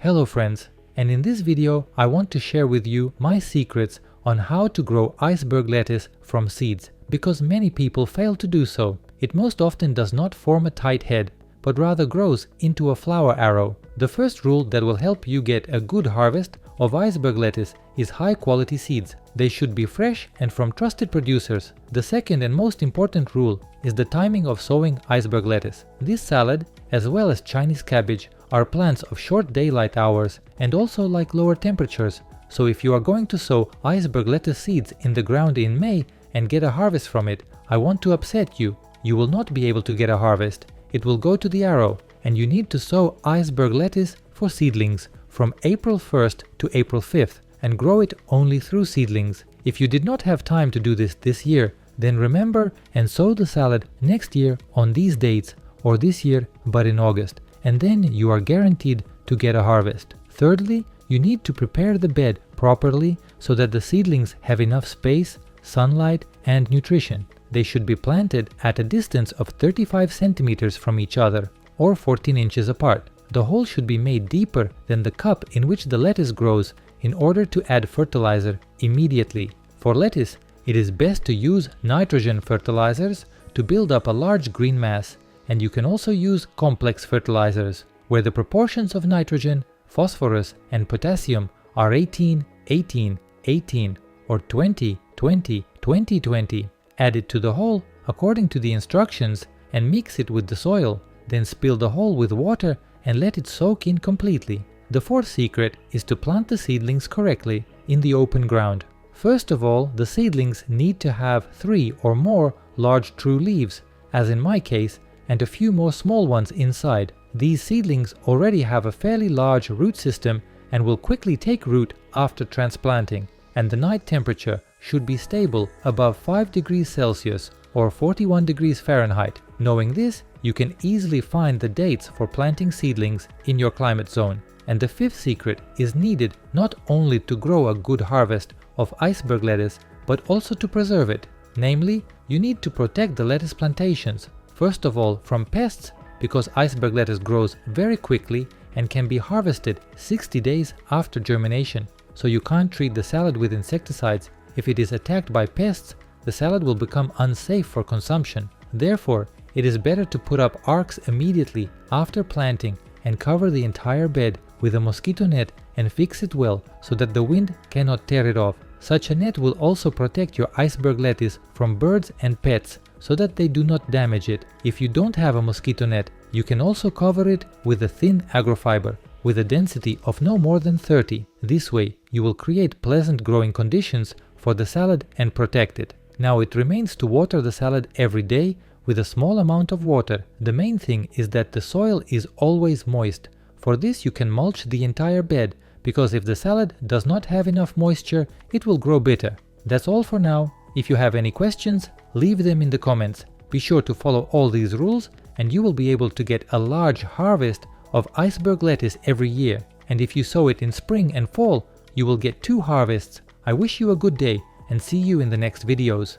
Hello friends, and in this video I want to share with you my secrets on how to grow iceberg lettuce from seeds, because many people fail to do so. It most often does not form a tight head, but rather grows into a flower arrow. The first rule that will help you get a good harvest of iceberg lettuce is high quality seeds. They should be fresh and from trusted producers. The second and most important rule is the timing of sowing iceberg lettuce. This salad, as well as Chinese cabbage, are plants of short daylight hours and also like lower temperatures. So if you are going to sow iceberg lettuce seeds in the ground in May and get a harvest from it, I want to upset you. You will not be able to get a harvest. It will go to the arrow, and you need to sow iceberg lettuce for seedlings from April 1st to April 5th and grow it only through seedlings. If you did not have time to do this year, then remember and sow the salad next year on these dates, or this year but in August, and then you are guaranteed to get a harvest. Thirdly, you need to prepare the bed properly so that the seedlings have enough space, sunlight and nutrition. They should be planted at a distance of 35 centimeters from each other, or 14 inches apart. The hole should be made deeper than the cup in which the lettuce grows in order to add fertilizer immediately. For lettuce, it is best to use nitrogen fertilizers to build up a large green mass, and you can also use complex fertilizers, where the proportions of nitrogen, phosphorus and potassium are 18, 18, 18 or 20, 20, 20, 20. Add it to the hole according to the instructions and mix it with the soil. Then spill the hole with water and let it soak in completely. The fourth secret is to plant the seedlings correctly in the open ground. First of all, the seedlings need to have 3 or more large true leaves, as in my case, and a few more small ones inside. These seedlings already have a fairly large root system and will quickly take root after transplanting, and the night temperature should be stable above 5 degrees Celsius or 41 degrees Fahrenheit. Knowing this, you can easily find the dates for planting seedlings in your climate zone. And the fifth secret is needed not only to grow a good harvest of iceberg lettuce, but also to preserve it. Namely, you need to protect the lettuce plantations, first of all from pests, because iceberg lettuce grows very quickly and can be harvested 60 days after germination. So you can't treat the salad with insecticides. If it is attacked by pests, the salad will become unsafe for consumption. Therefore, it is better to put up arcs immediately after planting and cover the entire bed with a mosquito net and fix it well so that the wind cannot tear it off. Such a net will also protect your iceberg lettuce from birds and pets so that they do not damage it. If you don't have a mosquito net, you can also cover it with a thin agrofiber with a density of no more than 30. This way, you will create pleasant growing conditions for the salad and protect it. Now it remains to water the salad every day with a small amount of water. The main thing is that the soil is always moist. For this you can mulch the entire bed, because if the salad does not have enough moisture, it will grow bitter. That's all for now. If you have any questions, leave them in the comments. Be sure to follow all these rules and you will be able to get a large harvest of iceberg lettuce every year. And if you sow it in spring and fall, you will get 2 harvests. I wish you a good day and see you in the next videos.